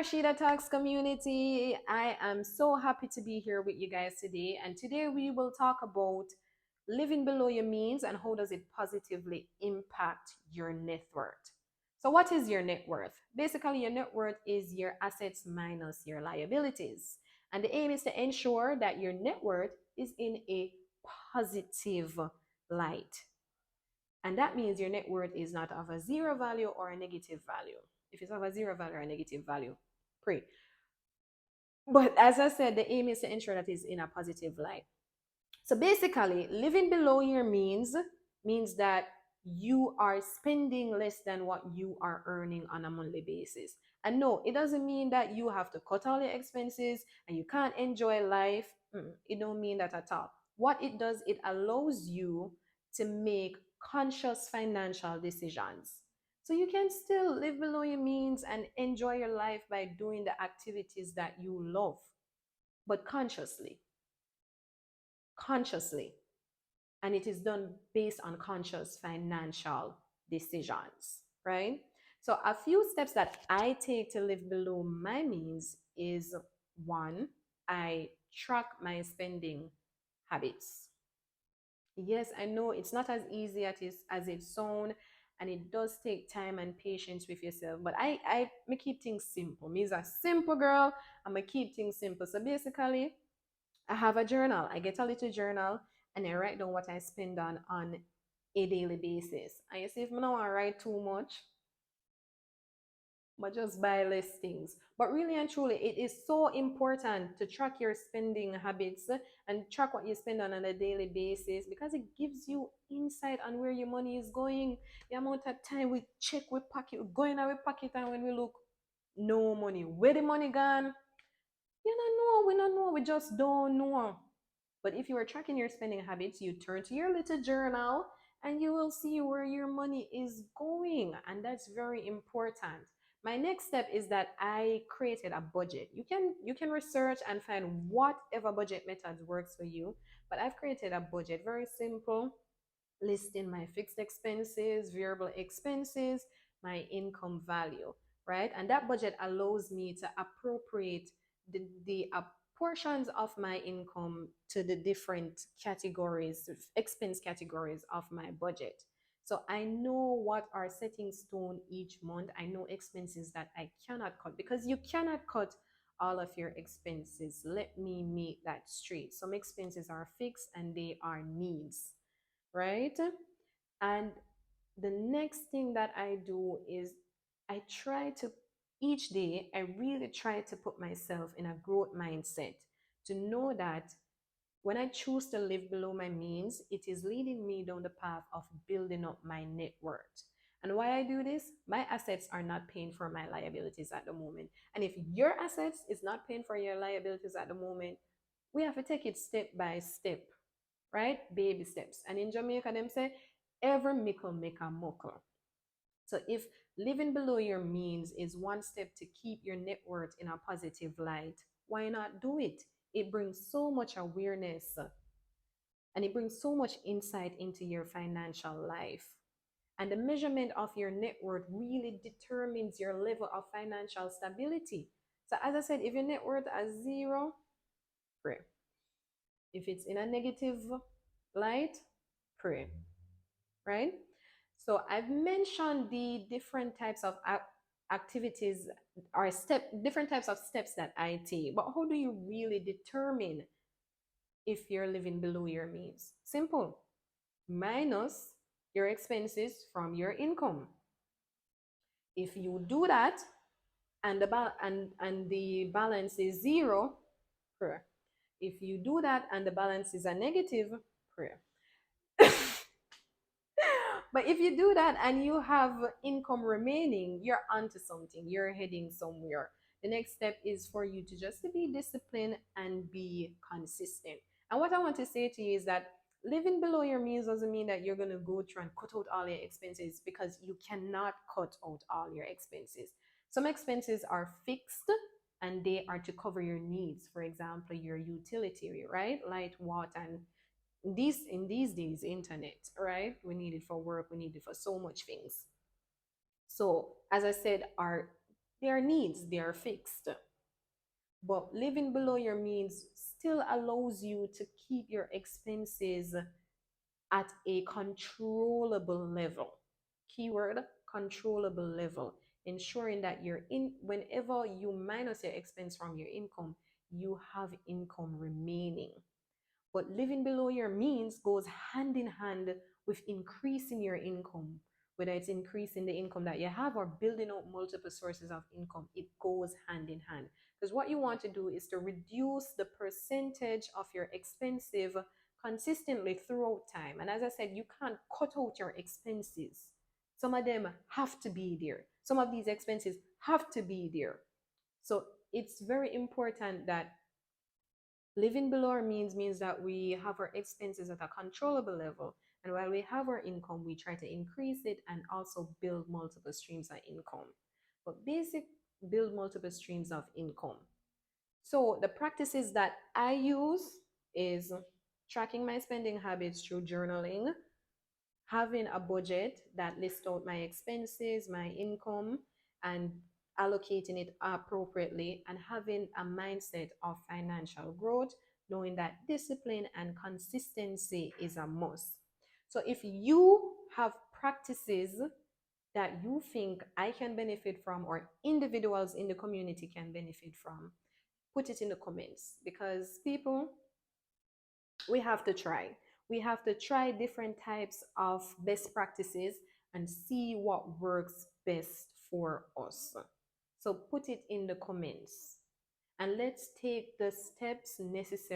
Rashida Talks community. I am so happy to be here with you guys today. And today we will talk about living below your means and how does it positively impact your net worth. So, what is your net worth? Basically, your net worth is your assets minus your liabilities. And the aim is to ensure that your net worth is in a positive light. And that means your net worth is not of a zero value or a negative value. If it's of a zero value or a negative value, pray. But as I said, the aim is to ensure that it's in a positive light. So basically, living below your means that you are spending less than what you are earning on a monthly basis. And no, it doesn't mean that you have to cut all your expenses and you can't enjoy life. It don't mean that at all. What it does, it allows you to make conscious financial decisions. So you can still live below your means and enjoy your life by doing the activities that you love, but consciously, and it is done based on conscious financial decisions, right? So a few steps that I take to live below my means is: one, I track my spending habits. Yes, I know it's not as easy as it sounds, and it does take time and patience with yourself. But I keep things simple. Me is a simple girl. I'm gonna keep things simple. So basically, I have a journal. I get a little journal and I write down what I spend on a daily basis. And you see, if I don't want to write too much, but just buy less things. But really and truly, it is so important to track your spending habits and track what you spend on a daily basis, because it gives you insight on where your money is going. The amount of time we check with pocket, going out with pocket, and when we look, no money. Where the money gone? You don't know. We don't know. We just don't know. But if you are tracking your spending habits, you turn to your little journal and you will see where your money is going. And that's very important. My next step is that I created a budget. You can research and find whatever budget methods works for you. But I've created a budget, very simple, listing my fixed expenses, variable expenses, my income value, right? And that budget allows me to appropriate the portions of my income to the different categories, expense categories of my budget. So I know what are setting stone each month. I know expenses that I cannot cut, because you cannot cut all of your expenses. Let me make that straight. Some expenses are fixed and they are needs, right? And the next thing that I do is I try to, each day, I really try to put myself in a growth mindset to know that when I choose to live below my means, it is leading me down the path of building up my net worth. And why I do this, my assets are not paying for my liabilities at the moment. And if your assets is not paying for your liabilities at the moment, we have to take it step by step, right? Baby steps. And in Jamaica, them say, every mickle make a muckle. So if living below your means is one step to keep your net worth in a positive light, why not do it? It brings so much awareness and it brings so much insight into your financial life. And the measurement of your net worth really determines your level of financial stability. So, as I said, if your net worth is zero, pray. If it's in a negative light, pray, right? So I've mentioned the different types of activities or different types of steps that I take. But how do you really determine if you're living below your means? Simple. Minus your expenses from your income. If you do that and the balance is zero, prayer. If you do that and the balance is a negative, prayer. But if you do that and you have income remaining, you're onto something. You're heading somewhere. The next step is for you to just to be disciplined and be consistent. And what I want to say to you is that living below your means doesn't mean that you're going to go through and cut out all your expenses, because you cannot cut out all your expenses. Some expenses are fixed and they are to cover your needs. For example, your utility, right? Light, water, and in these days, internet, right? We need it for work, we need it for so much things. So as I said, our They are needs, they are fixed. But living below your means still allows you to keep your expenses at a controllable level. Keyword controllable level, ensuring that you're in whenever you minus your expense from your income, you have income remaining. But living below your means goes hand in hand with increasing your income. Whether it's increasing the income that you have or building up multiple sources of income, it goes hand in hand. Because what you want to do is to reduce the percentage of your expensive consistently throughout time. And as I said, you can't cut out your expenses. Some of them have to be there. Some of these expenses have to be there. So it's very important that living below our means that we have our expenses at a controllable level. And while we have our income, we try to increase it and also build multiple streams of income. But basic build multiple streams of income. So the practices that I use is tracking my spending habits through journaling, having a budget that lists out my expenses, my income, and allocating it appropriately, and having a mindset of financial growth, knowing that discipline and consistency is a must. So if you have practices that you think I can benefit from or individuals in the community can benefit from, put it in the comments, because people, we have to try. We have to try different types of best practices and see what works best for us. So put it in the comments and let's take the steps necessary.